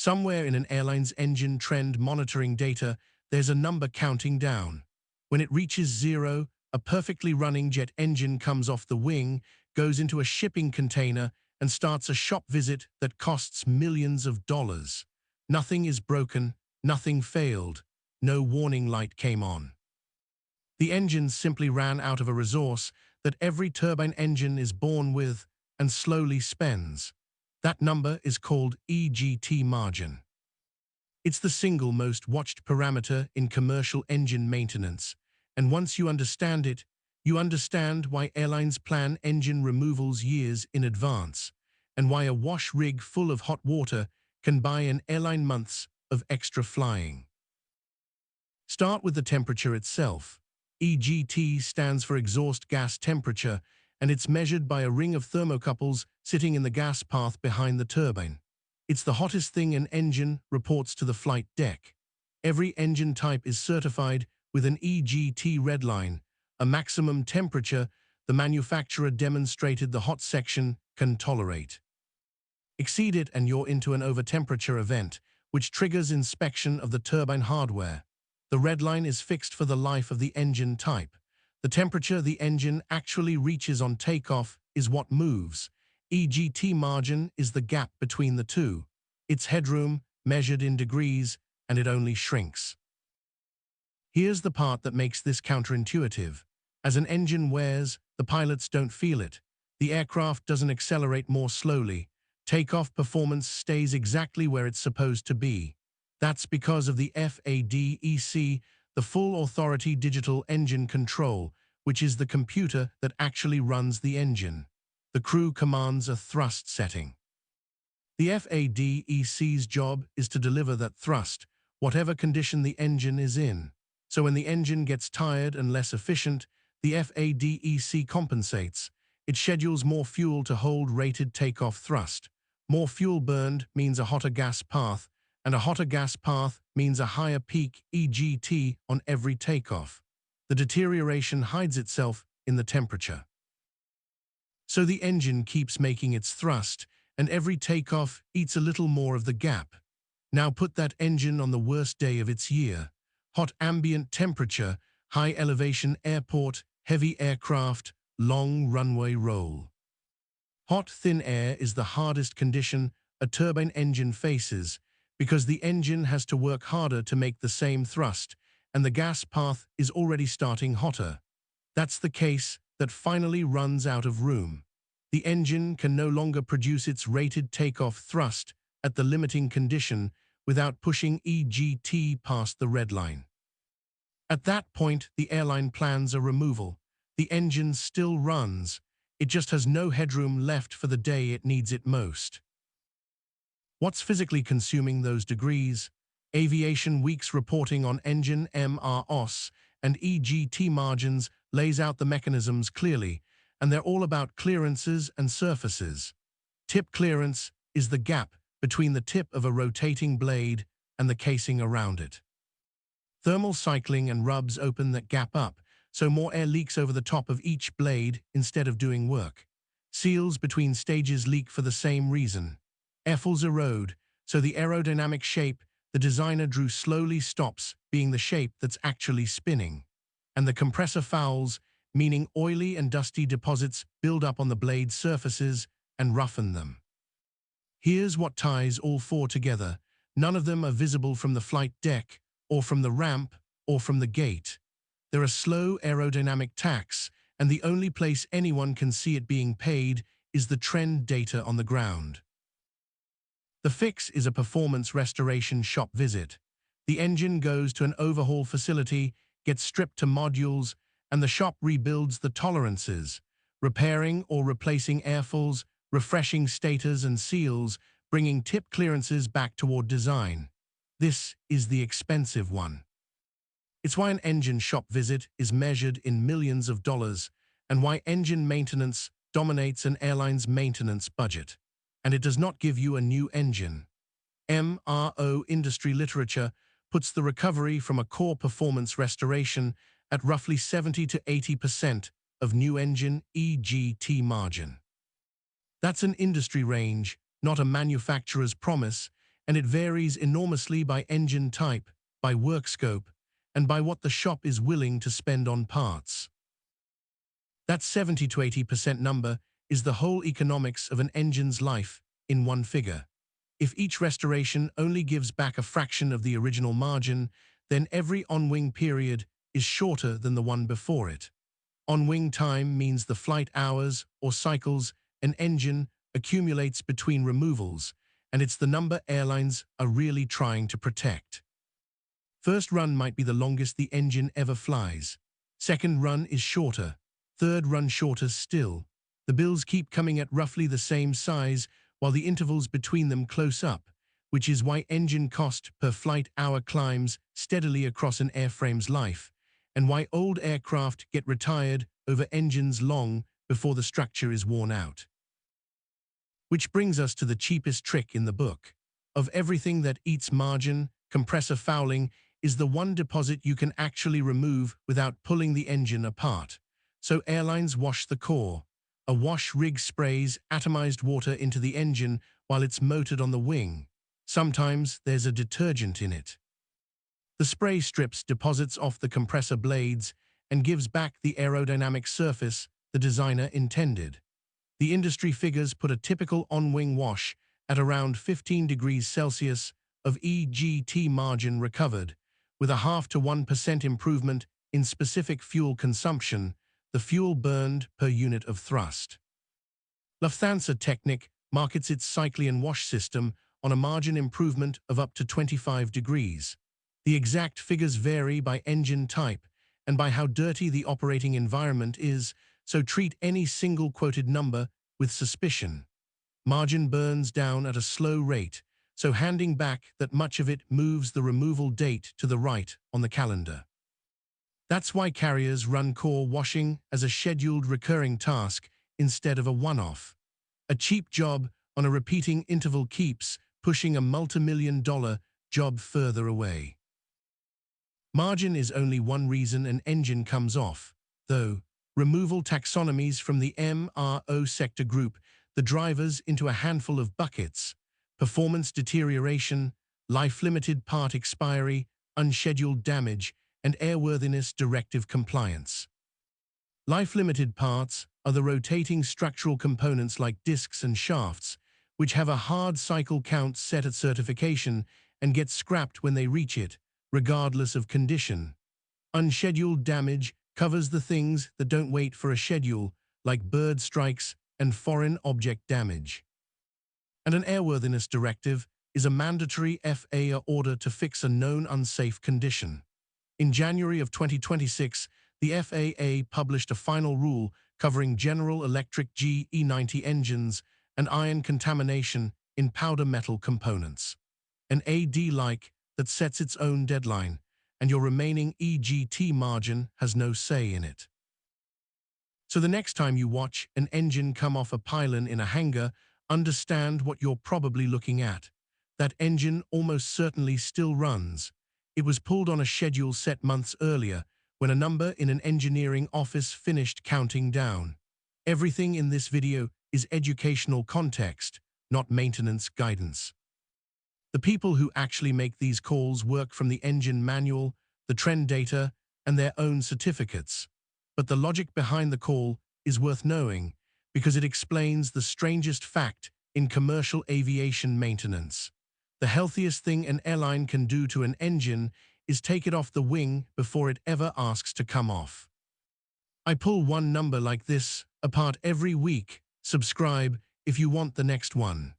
Somewhere in an airline's engine trend monitoring data, there's a number counting down. When it reaches 0, a perfectly running jet engine comes off the wing, goes into a shipping container, and starts a shop visit that costs millions of dollars. Nothing is broken, nothing failed, no warning light came on. The engine simply ran out of a resource that every turbine engine is born with and slowly spends. That number is called EGT margin. It's the single most watched parameter in commercial engine maintenance, and once you understand it, you understand why airlines plan engine removals years in advance, and why a wash rig full of hot water can buy an airline months of extra flying. Start with the temperature itself. EGT stands for exhaust gas temperature, and it's measured by a ring of thermocouples sitting in the gas path behind the turbine. It's the hottest thing an engine reports to the flight deck. Every engine type is certified with an EGT redline, a maximum temperature the manufacturer demonstrated the hot section can tolerate. Exceed it and you're into an overtemperature event, which triggers inspection of the turbine hardware. The redline is fixed for the life of the engine type. The temperature the engine actually reaches on takeoff is what moves. EGT margin is the gap between the two. It's headroom, measured in degrees, and it only shrinks. Here's the part that makes this counterintuitive. As an engine wears, the pilots don't feel it. The aircraft doesn't accelerate more slowly. Takeoff performance stays exactly where it's supposed to be. That's because of the FADEC, the Full Authority Digital Engine Control, which is the computer that actually runs the engine. The crew commands a thrust setting. The FADEC's job is to deliver that thrust, whatever condition the engine is in. So when the engine gets tired and less efficient, the FADEC compensates. It schedules more fuel to hold rated takeoff thrust. More fuel burned means a hotter gas path, and a hotter gas path means a higher peak EGT on every takeoff. The deterioration hides itself in the temperature. So the engine keeps making its thrust, and every takeoff eats a little more of the gap. Now put that engine on the worst day of its year. Hot ambient temperature, high elevation airport, heavy aircraft, long runway roll. Hot, thin air is the hardest condition a turbine engine faces, because the engine has to work harder to make the same thrust, and the gas path is already starting hotter. That's the case that finally runs out of room. The engine can no longer produce its rated takeoff thrust at the limiting condition without pushing EGT past the redline. At that point, the airline plans a removal. The engine still runs. It just has no headroom left for the day it needs it most. What's physically consuming those degrees? Aviation Week's reporting on engine MROS and EGT margins lays out the mechanisms clearly, and they're all about clearances and surfaces. Tip clearance is the gap between the tip of a rotating blade and the casing around it. Thermal cycling and rubs open that gap up, so more air leaks over the top of each blade instead of doing work. Seals between stages leak for the same reason. Airfoils erode, so the aerodynamic shape the designer drew slowly stops being the shape that's actually spinning. And the compressor fouls, meaning oily and dusty deposits build up on the blade surfaces and roughen them. Here's what ties all four together. None of them are visible from the flight deck, or from the ramp, or from the gate. They're a slow aerodynamic tax, and the only place anyone can see it being paid is the trend data on the ground. The fix is a performance restoration shop visit. The engine goes to an overhaul facility, gets stripped to modules, and the shop rebuilds the tolerances, repairing or replacing airfoils, refreshing stators and seals, bringing tip clearances back toward design. This is the expensive one. It's why an engine shop visit is measured in millions of dollars, and why engine maintenance dominates an airline's maintenance budget. And it does not give you a new engine. MRO industry literature puts the recovery from a core performance restoration at roughly 70 to 80% of new engine EGT margin. That's an industry range, not a manufacturer's promise, and it varies enormously by engine type, by work scope, and by what the shop is willing to spend on parts. That 70 to 80% number is the whole economics of an engine's life in one figure. If each restoration only gives back a fraction of the original margin, then every on-wing period is shorter than the one before it. On-wing time means the flight hours or cycles an engine accumulates between removals, and it's the number airlines are really trying to protect. First run might be the longest the engine ever flies. Second run is shorter. Third run shorter still. The bills keep coming at roughly the same size, while the intervals between them close up, which is why engine cost per flight hour climbs steadily across an airframe's life, and why old aircraft get retired over engines long before the structure is worn out. Which brings us to the cheapest trick in the book. Of everything that eats margin, compressor fouling is the one deposit you can actually remove without pulling the engine apart. So airlines wash the core. A wash rig sprays atomized water into the engine while it's motored on the wing. Sometimes there's a detergent in it. The spray strips deposits off the compressor blades and gives back the aerodynamic surface the designer intended. The industry figures put a typical on-wing wash at around 15 degrees Celsius of EGT margin recovered, with a 0.5 to 1% improvement in specific fuel consumption, the fuel burned per unit of thrust. Lufthansa Technik markets its Cyclian wash system on a margin improvement of up to 25 degrees. The exact figures vary by engine type and by how dirty the operating environment is, so treat any single quoted number with suspicion. Margin burns down at a slow rate, so handing back that much of it moves the removal date to the right on the calendar. That's why carriers run core washing as a scheduled recurring task instead of a one-off. A cheap job on a repeating interval keeps pushing a multimillion-dollar job further away. Margin is only one reason an engine comes off, though. Removal taxonomies from the MRO sector group the drivers into a handful of buckets: performance deterioration, life-limited part expiry, unscheduled damage, and airworthiness directive compliance. Life-limited parts are the rotating structural components like discs and shafts, which have a hard cycle count set at certification and get scrapped when they reach it, regardless of condition. Unscheduled damage covers the things that don't wait for a schedule, like bird strikes and foreign object damage. And an airworthiness directive is a mandatory FAA order to fix a known unsafe condition. In January of 2026, the FAA published a final rule covering General Electric GE90 engines and iron contamination in powder metal components. An AD-like that sets its own deadline, and your remaining EGT margin has no say in it. So the next time you watch an engine come off a pylon in a hangar, understand what you're probably looking at. That engine almost certainly still runs. It was pulled on a schedule set months earlier, when a number in an engineering office finished counting down. Everything in this video is educational context, not maintenance guidance. The people who actually make these calls work from the engine manual, the trend data, and their own certificates. But the logic behind the call is worth knowing because it explains the strangest fact in commercial aviation maintenance. The healthiest thing an airline can do to an engine is take it off the wing before it ever asks to come off. I pull one number like this apart every week. Subscribe if you want the next one.